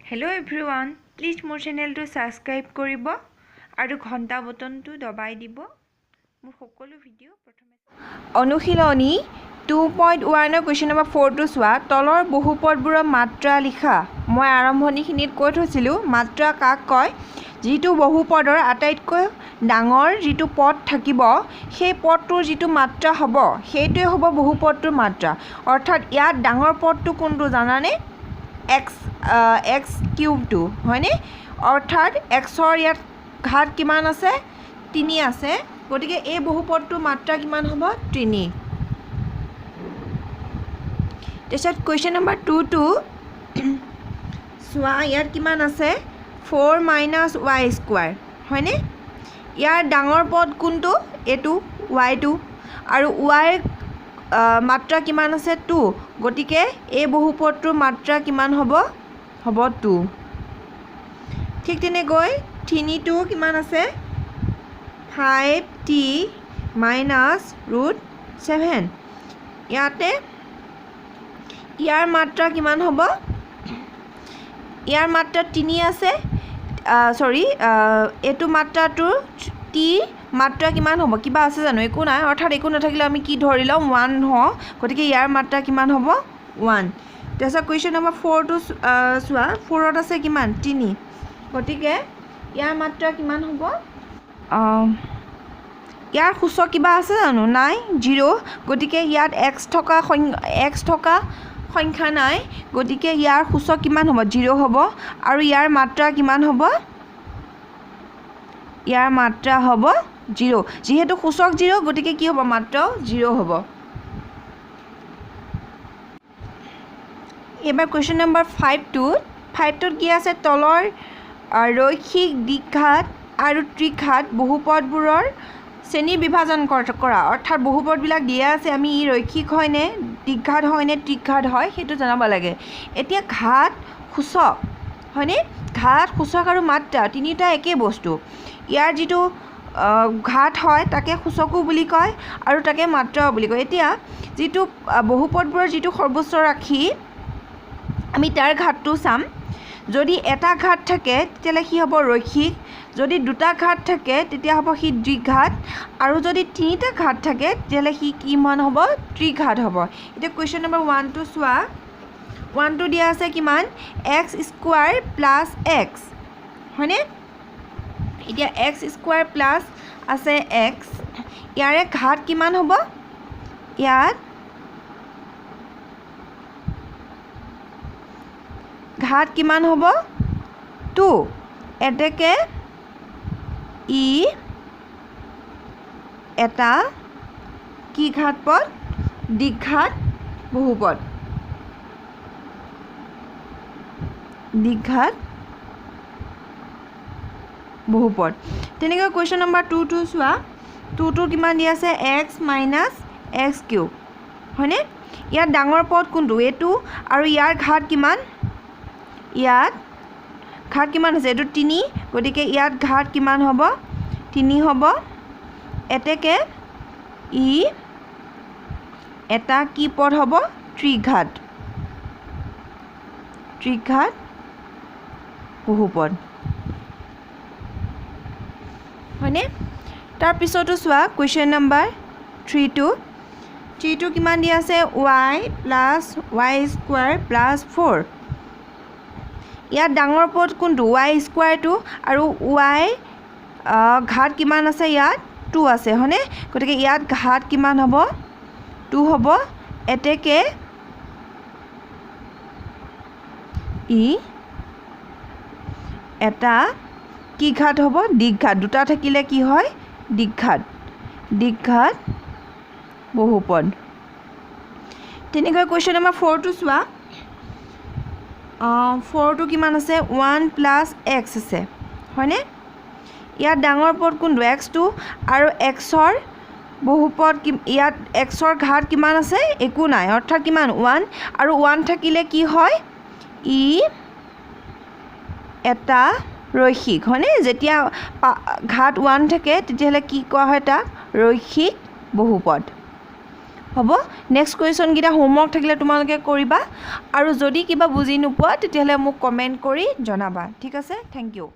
Hello everyone, please মোৰ চেনেলটো subscribe কৰিব আৰু ঘণ্টা বটনটো দবাই দিব মোৰ সকলো ভিডিও প্ৰথমে অনুশীলনী 2.1 question number 4 টো চোৱা তলৰ বহুপদবোৰৰ মাত্ৰা লিখা মই আৰম্ভণিখিনিত কৈ থৈছিলো মাত্ৰা কাক কয় যিটো বহুপদৰ আটাইতকৈ ডাঙৰ যিটো পদ থাকিব সেই পদটোৰ যিটো মাত্ৰা হ'ব সেইটোৱে হ'ব বহুপদটোৰ মাত্ৰা অৰ্থাৎ ইয়াত ডাঙৰ পদটো কোনটো জানানে x কিউবটো হয়নে অৰ্থাৎ xৰ ইয়াত ঘাত কিমান আছে 3 আছে গতিকে এই বহুপদটোৰ মাত্ৰা কিমান হ'ব 3 তাৰপিছত কুৱেশ্যন নম্বৰ 2 টো চোৱা ইয়াত কিমান আছে 4 - y² হয়নে ইয়াৰ ডাঙৰ পদ কোনটো এটো y2 আৰু y মাত্ৰা কিমান আছে 2 গতিকে এই বহুপদটোৰ মাত্ৰা কিমান হ'ব 2 ঠিক তেনেকৈ 3 টো কিমান আছে 5t - √7 ইয়াতে ইয়াৰ মাত্ৰা কিমান হ'ব ইয়াৰ মাত্ৰা 3 আছে এটো মাত্ৰাটো t মাত্ৰা কিমান হ'ব কিবা আছে জানো একো নাই অৰ্থাৎ একো নাথাকিলে আমি কি ধৰি লম 1 হ গতিকে ইয়াৰ মাত্ৰা কিমান হ'ব 1 তাৰপিছত কুৱেশ্যন নম্বৰ 4 টো চোৱা 4ত আছে কিমান 3 গতিকে ইয়াৰ মাত্ৰা কিমান হ'ব ইয়াৰ সূচক কিবা আছে জানো নাই 0 গতিকে ইয়াত x থকা সংখ্যা নাই গতিকে ইয়াৰ সূচক কিমান হ'ব 0 হ'ব আৰু ইয়াৰ মাত্ৰা কিমান হ'ব ইয়াৰ মাত্ৰা হ'ব 0 যেহেতু সূচক 0 গতিকে কি হ'ব মাত্ৰাও 0 হ'ব এবাৰ কুৱেশ্যন নম্বৰ 5 টোত কি আছে তলৰ ৰৈখিক দ্বিঘাত আৰু ত্ৰিঘাত বহুপদবোৰৰ শ্ৰেণী বিভাজন কৰা অৰ্থাৎ বহুপদবিলাক দিয়া আছে আমি ই ৰৈখিক হয়নে দ্বিঘাত হয়নে ত্ৰিঘাত হয় সেইটো জনাব লাগে এতিয়া ঘাত সূচক হয়নে ঘাত সূচক আৰু মাত্ৰা তিনিটা একে বস্তু ইয়াৰ যিটো ঘাত হয় তাকে সূচকো বুলি কয় আৰু তাকে মাত্ৰাও বুলি কয় এতিয়া যিটো বহুপদবোৰৰ যিটো সৰ্বোচ্চ ৰাশি আমি তাৰ ঘাতটো চাম যদি এটা ঘাত থাকে তেতিয়ালে কি হ'ব ৰৈখিক যদি দুটা ঘাত থাকে তেতিয়া হ'ব সি দ্বিঘাত আৰু যদি তিনিটা ঘাত থাকে তেতিয়ালে সি কিমান হ'ব ত্ৰিঘাত হ'ব এতিয়া কুৱেশ্যন নম্বৰ 1 টো চোৱা 1 টো দিয়া আছে কিমান x² + x হয়নে এতিয়া x² প্লাস আছে x ইয়াৰে ঘাত কিমান হ'ব ইয়াত ঘাত কিমান হ'ব 2 এতেকে ই এটা কি ঘাত পদ দ্বিঘাত বহুপদ তেনেকৈ কুৱেশ্যন নম্বৰ 2 টো চোৱা 2 টো কিমান দি আছে x - x³ হয়নে ইয়াত ডাঙৰ পদ কোনটো এটো আৰু ইয়াৰ ঘাত কিমান ইয়াত ঘাত কিমান আছে এটো 3 গতিকে ইয়াত ঘাত কিমান হ'ব 3 হ'ব এতেকে ই এটা কি পদ হ'ব ত্ৰিঘাত বহুপদ হয়নে তাৰ পিছতো চোৱা কুৱেশ্যন নম্বৰ 3 টো কিমান দি আছে y + y² + 4 ইয়াত ডাঙৰ পদ কোনটো y² টো আৰু y ঘাত কিমান আছে ইয়াত 2 আছে হয়নে গতিকে ইয়াত ঘাত কিমান হ'ব 2 হ'ব এতেকে ই এটা কি ঘাত হ'ব দ্বিঘাত দুটা থাকিলে কি হয় দ্বিঘাত বহুপদ তেনেকৈ কুৱেশ্যন নম্বৰ 4 টো চোৱা 4 টো কিমান আছে 1 + x আছে হয়নে ইয়াত ডাঙৰ পদ কোনটো x2 আৰু xৰ বহুপদ ইয়াত xৰ ঘাত কিমান আছে একো নাই অৰ্থাৎ কিমান 1 আৰু 1 থাকিলে কি হয় ই এটা ৰৈখিক হয়নে যেতিয়া ঘাত 1 থাকে তেতিয়াহ'লে কি কোৱা হয় তাক ৰৈখিক বহুপদ হ'ব নেক্সট কুৱেশ্যনকেইটা হোমৱৰ্ক থাকিলে তোমালোকে কৰিবা আৰু যদি কিবা বুজি নোপোৱা তেতিয়াহ'লে মোক কমেণ্ট কৰি জনাবা ঠিক আছে থেংক ইউ